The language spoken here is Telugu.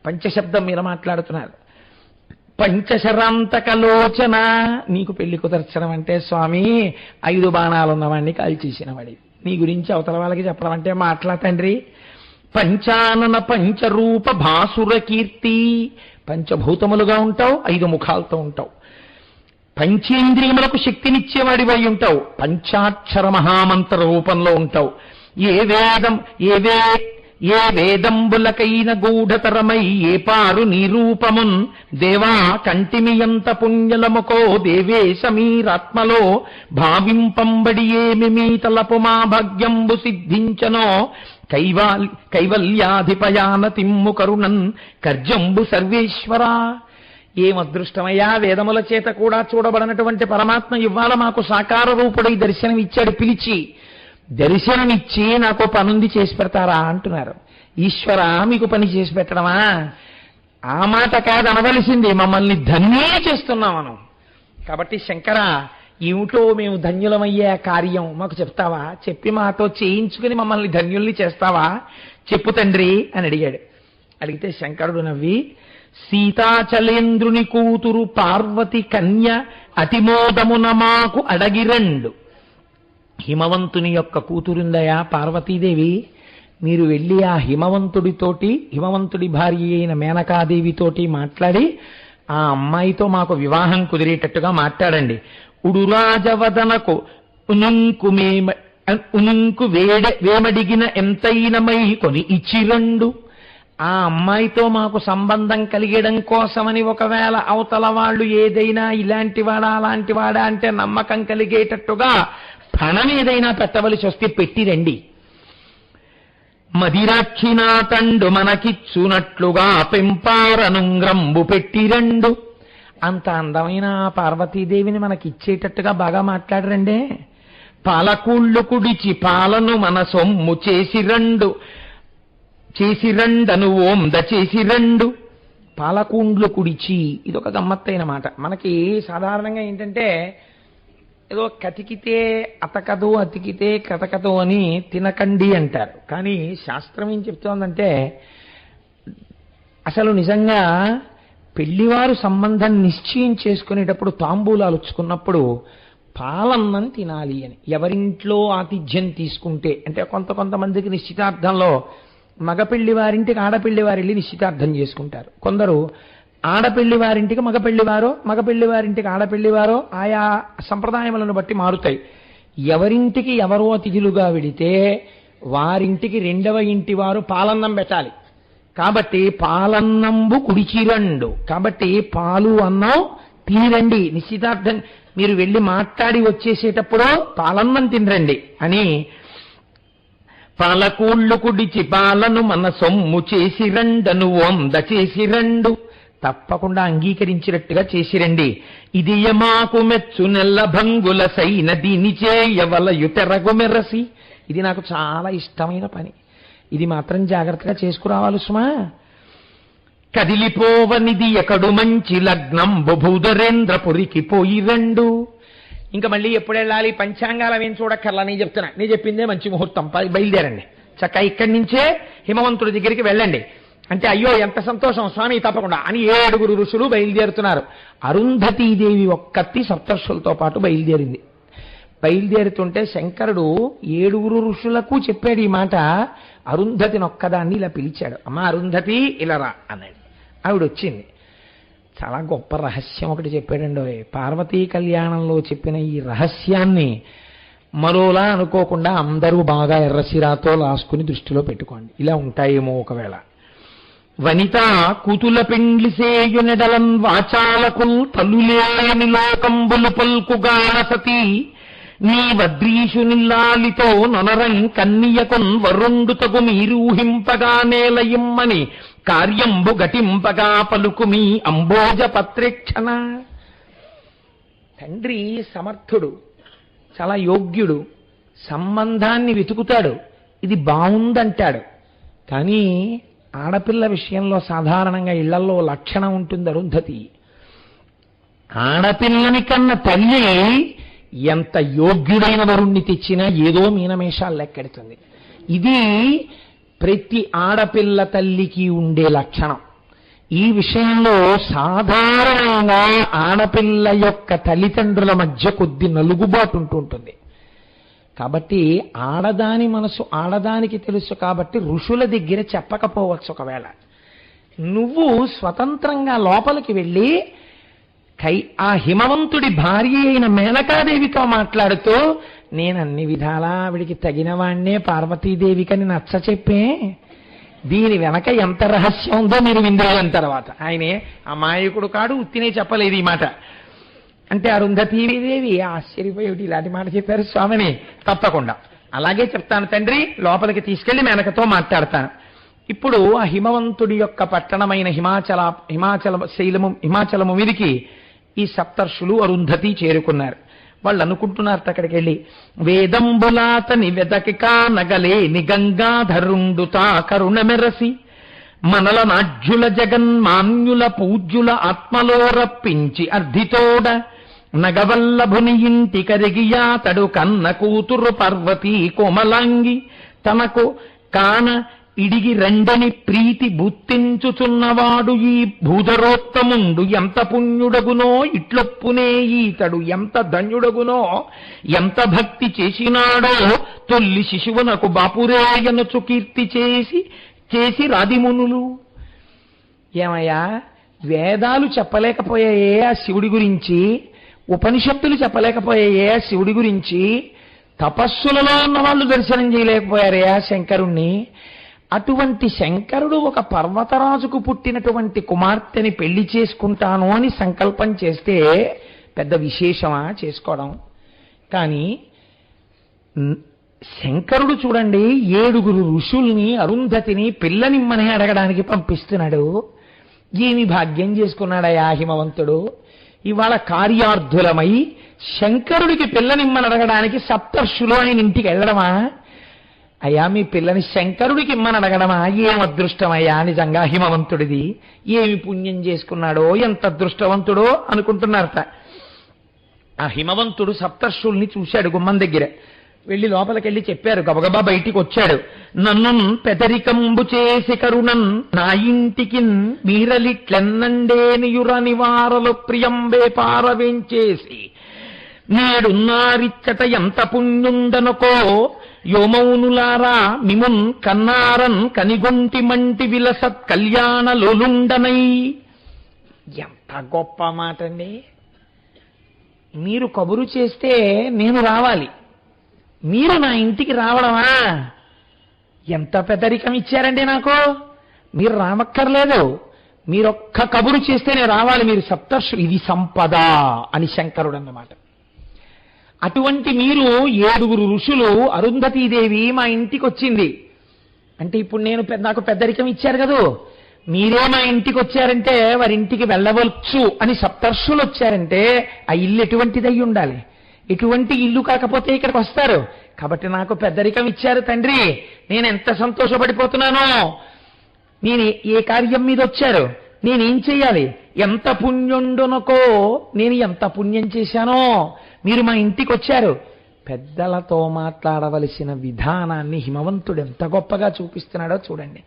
పంచశబ్దం మీద మాట్లాడుతున్నారు. పంచశరాంతకలోచన, నీకు పెళ్లి కుదర్చడం అంటే స్వామి 5 బాణాలు ఉన్నవాడిని కాల్చేసిన వాడి, నీ గురించి అవతల వాళ్ళకి చెప్పడం అంటే మాట్లా తండ్రి. పంచానన పంచరూప భాసుర కీర్తి, పంచభూతములుగా ఉంటావు, 5 ముఖాలతో ఉంటావు, పంచేంద్రియములకు శక్తినిచ్చేవాడివై ఉంటావు, పంచాక్షర మహామంత్ర రూపంలో ఉంటావు. ఏ వేదంబులకైన గూఢతరమై ఏ పారు నిరూపమున్ దేవా కంటిమియంత పుణ్యలముకో దేవేశమీరాత్మలో భావింపంబడి ఏమి మీ తలపు మా భాగ్యంబు సిద్ధించనో కైవల్యాధిపయాన తిమ్ము కరుణన్ కర్జంబు సర్వేశ్వరా. ఏం అదృష్టమయ్యా, వేదముల చేత కూడా చూడబడినటువంటి పరమాత్మ ఇవాళ మాకు సాకార రూపుడై దర్శనం ఇచ్చాడు. పిలిచి దర్శనమిచ్చి నాకు పనుంది చేసి పెడతారా అంటున్నారు. ఈశ్వర మీకు పని చేసి పెట్టడమా? ఆ మాట కాదు అనవలసింది, మమ్మల్ని ధన్యే చేస్తున్నాం మనం. కాబట్టి శంకర, ఏమిటో మేము ధన్యులమయ్యే కార్యం మాకు చెప్తావా? చెప్పి మాతో చేయించుకుని మమ్మల్ని ధన్యుల్ని చేస్తావా? చెప్పు తండ్రి అని అడిగాడు. అడిగితే శంకరుడు నవ్వి, సీతాచలేంద్రుని కూతురు పార్వతి కన్య అతిమోదమున మాకు అడగిరండు. హిమవంతుని యొక్క కూతురుందయా పార్వతీదేవి, మీరు వెళ్ళి ఆ హిమవంతుడి భార్య అయిన మేనకాదేవితోటి మాట్లాడి ఆ అమ్మాయితో మాకు వివాహం కుదిరేటట్టుగా మాట్లాడండి. ఉడురాజవదనకు ఉనుంకు వేమడిగిన ఎంతైనమై కొని ఇచ్చిరండు. ఆ అమ్మాయితో మాకు సంబంధం కలిగడం కోసమని ఒకవేళ అవతల వాళ్ళు ఏదైనా ఇలాంటివాడా అలాంటివాడా అంటే నమ్మకం కలిగేటట్టుగా పణం ఏదైనా పెట్టవలసి వస్తే పెట్టిరండి. మదిరాక్షినాతండు మనకిచ్చునట్లుగా పెంపారనుంగ్రంబు పెట్టిరండు. అంత అందమైన పార్వతీదేవిని మనకిచ్చేటట్టుగా బాగా మాట్లాడరండే. పాలకూళ్ళు కుడిచి పాలను మన సొమ్ము చేసిరండను ఓంద చేసిరండు. పాలకూండ్లు కుడిచి, ఇదొక గమ్మత్తైన మాట. మనకి సాధారణంగా ఏంటంటే ఏదో కతికితే అతకదు, అతికితే కతకదు అని తినకండి అంటారు. కానీ శాస్త్రం ఏం చెప్తోందంటే, అసలు నిజంగా పెళ్లివారు సంబంధం నిశ్చయం చేసుకునేటప్పుడు తాంబూలాలు ఉచ్చుకున్నప్పుడు పాలన్నం తినాలి అని. ఎవరింట్లో ఆతిథ్యం తీసుకుంటే అంటే కొంతమందికి నిశ్చితార్థంలో మగపెళ్లి వారింటికి ఆడపెళ్లి వారు వెళ్ళి నిశ్చితార్థం చేసుకుంటారు. కొందరు ఆడపెళ్లి వారింటికి మగపెళ్లివారో, మగపెళ్లి వారింటికి ఆడపెళ్లివారో ఆయా సంప్రదాయములను బట్టి మారుతాయి. ఎవరింటికి ఎవరో అతిథులుగా వెడితే వారింటికి 2వ ఇంటి వారు పాలన్నం పెట్టాలి. కాబట్టి పాలన్నంబు కుడిచిరండు. కాబట్టి పాలు అన్నం తినిరండి. నిశ్చితార్థం మీరు వెళ్ళి మాట్లాడి వచ్చేసేటప్పుడు పాలన్నం తినరండి అని. పాలకూళ్ళు కుడిచి పాలను మన సొమ్ము చేసిరండను వంద చేసిరండు. తప్పకుండా అంగీకరించినట్టుగా చేసిరండి. ఇది యమాకు మెచ్చు నెల్ల భంగుల సైన దీని చేయవలయుటెరగు మెరసి. ఇది నాకు చాలా ఇష్టమైన పని, ఇది మాత్రం జాగ్రత్తగా చేసుకురావాలి సుమా. కదిలిపోవనిది ఎకడు మంచి లగ్నం బుభూధరేంద్రపురికి పోయిరండు. ఇంకా మళ్ళీ ఎప్పుడు వెళ్ళాలి? పంచాంగాలం ఏం చూడక్కర్లా, నేను చెప్తున్నా. నేను చెప్పిందే మంచి ముహూర్తం, బయలుదేరండి. చక్క ఇక్కడి నుంచే హిమవంతుడి దగ్గరికి వెళ్ళండి అంటే, అయ్యో ఎంత సంతోషం స్వామి, తప్పకుండా అని 7 ఋషులు బయలుదేరుతున్నారు. అరుంధతీదేవి ఒక్కతి సప్తర్షులతో పాటు బయలుదేరింది. బయలుదేరుతుంటే శంకరుడు 7 ఋషులకు చెప్పాడు ఈ మాట. అరుంధతిని ఒక్కదాన్ని ఇలా పిలిచాడు. అమ్మ అరుంధతి ఇలా రా అన్నాడు. ఆవిడ వచ్చింది. చాలా గొప్ప రహస్యం ఒకటి చెప్పాడండి. పార్వతీ కళ్యాణంలో చెప్పిన ఈ రహస్యాన్ని మరోలా అనుకోకుండా అందరూ బాగా ఎర్రసిరాతో రాసుకుని దృష్టిలో పెట్టుకోండి. ఇలా ఉంటాయేమో ఒకవేళ. వనిత కూతుల పెండ్లి సేయునెడలన్ వాచాలకుల్ తల్లులేని లోకంబులు పల్కుగాన సతీ నీ వద్రీషు నిల్లాలితో నొనరం కన్నియకొన్ వరుండు తగు మీరూహింపగా నేలయిమ్మని కార్యంబు గటింపగా పలుకు మీ అంబోజ పత్రేక్షణ. తండ్రి సమర్థుడు, చాలా యోగ్యుడు, సంబంధాన్ని వెతుకుతాడు, ఇది బాగుందంటాడు. కానీ ఆడపిల్ల విషయంలో సాధారణంగా ఇళ్లలో లక్షణం ఉంటుంది అరుంధతి. ఆడపిల్లని కన్న తల్లి ఎంత యోగ్యుడైన వరుణ్ణి తెచ్చినా ఏదో మీనమేషాలు లెక్కెడుతుంది. ఇది ప్రతి ఆడపిల్ల తల్లికి ఉండే లక్షణం. ఈ విషయంలో సాధారణంగా ఆడపిల్ల యొక్క తల్లిదండ్రుల మధ్య కొద్ది నలుగుబాటు ఉంటూ ఉంటుంది. కాబట్టి ఆడదాని మనసు ఆడదానికి తెలుసు కాబట్టి ఋషుల దగ్గర చెప్పకపోవచ్చు. ఒకవేళ నువ్వు స్వతంత్రంగా లోపలికి వెళ్ళి ఆ హిమవంతుడి భార్య అయిన మేనకాదేవితో మాట్లాడుతూ, నేను అన్ని విధాలా ఆవిడికి తగిన వాణ్ణే పార్వతీదేవికని నచ్చ చెప్పే, దీని వెనక ఎంత రహస్యం ఉందో మీరు విందేసిన తర్వాత. ఆయనే అమాయకుడు కాడు, ఉత్తినే చెప్పలేదు ఈ మాట. అంటే అరుంధతీదేవి ఆశ్చర్యపోయేటి ఇలాంటి మాట చెప్పారు స్వామిని. తప్పకుండా అలాగే చెప్తాను తండ్రి, లోపలికి తీసుకెళ్లి మేనకతో మాట్లాడతాను. ఇప్పుడు ఆ హిమవంతుడి యొక్క పట్టణమైన హిమాచలము మీదికి ఈ సప్తర్షులు అరుంధతి చేరుకున్నారు. వాళ్ళు అనుకుంటున్నారు అక్కడికి వెళ్ళి, వేదంబులాతని వెదకి కానగలే నిగంగాధరుండుతా కరుణ మెరసి మనల నాజ్యుల జగన్మాన్యుల పూజ్యుల ఆత్మలో రప్పించి అర్ధితోడ నగవల్లభుని ఇంటి కరిగియాతడు కన్న కూతురు పార్వతీ కోమలాంగి తనకు కాన ఇడిగి రెండని ప్రీతి బుత్తించుచున్నవాడు ఈ భూధరోత్తముండు ఎంత పుణ్యుడగునో ఇట్లొప్పునే ఈతడు ఎంత ధన్యుడగునో ఎంత భక్తి చేసినాడో తొల్లి శిశువునకు బాపురేయనచు కీర్తి చేసి రాదిమునులు. ఏమయ్యా, వేదాలు చెప్పలేకపోయాయే ఆ శివుడి గురించి, ఉపనిషత్తులు చెప్పలేకపోయాయే ఆ శివుడి గురించి, తపస్సులలో ఉన్న వాళ్ళు దర్శనం చేయలేకపోయారే ఆ శంకరుణ్ణి. అటువంటి శంకరుడు ఒక పర్వతరాజుకు పుట్టినటువంటి కుమార్తెని పెళ్లి చేసుకుంటాను అని సంకల్పం చేస్తే పెద్ద విశేషమా చేసుకోవడం? కానీ శంకరుడు చూడండి, 7 ఋషుల్ని అరుంధతిని పిల్లనిమ్మని అడగడానికి పంపిస్తున్నాడు. ఏమి భాగ్యం చేసుకున్నాడయా హిమవంతుడు. ఇవాళ కార్యార్థులమై శంకరుడికి పిల్లనిమ్మని అడగడానికి సప్తర్షులు ఆయన ఇంటికి వెళ్ళడమా? అయ్యా, మీ పిల్లని శంకరుడికి ఇమ్మని అడగడమా? ఏం అదృష్టమయ్యా నిజంగా హిమవంతుడిది. ఏమి పుణ్యం చేసుకున్నాడో, ఎంత అదృష్టవంతుడో అనుకుంటున్నారట. ఆ హిమవంతుడు సప్తర్షుల్ని చూశాడు గుమ్మం దగ్గర. వెళ్ళి లోపలికెళ్ళి చెప్పారు. గబగబా బయటికి వచ్చాడు. నన్ను పెదరికంబు చేసి కరుణన్ నా ఇంటికి మీరలిట్లెన్నండేనియుర నివారలు ప్రియంబే పారవేంచేసి నేడున్నారిచ్చట ఎంత పుణ్యుండనుకో యోమౌనులారా మిమున్ కన్నారన్ కనిగొంటి మంటి విలసత్ కళ్యాణ లోలుండనై. ఎంత గొప్ప మాట అండి. మీరు కబురు చేస్తే నేను రావాలి, మీరు నా ఇంటికి రావడమా? ఎంత పెద్దరికం ఇచ్చారండి నాకు. మీరు రామక్కర్లేదు, మీరొక్క కబురు చేస్తే నేను రావాలి. మీరు సప్తర్షులు, ఇది సంపద అని శంకరుడు అన్నమాట. అటువంటి మీరు 7 ఋషులు, అరుంధతీదేవి మా ఇంటికి వచ్చింది అంటే ఇప్పుడు నాకు పెద్దరికం ఇచ్చారు కదూ, మీరే మా ఇంటికి వచ్చారంటే వారింటికి వెళ్ళవచ్చు అని సప్తర్షులు వచ్చారంటే ఆ ఇల్లు ఎటువంటిది అయి ఉండాలి? ఎటువంటి ఇల్లు కాకపోతే ఇక్కడికి వస్తారు. కాబట్టి నాకు పెద్దరికం ఇచ్చారు తండ్రి, నేను ఎంత సంతోషపడిపోతున్నానో. నేను ఏ కార్యం మీద వచ్చారు, నేనేం చెయ్యాలి, ఎంత పుణ్యుండునకో, నేను ఎంత పుణ్యం చేశానో. మీరు మా ఇంటికి వచ్చారు. పెద్దలతో మాట్లాడవలసిన విధానాన్ని హిమవంతుడు ఎంత గొప్పగా చూపిస్తున్నాడో చూడండి.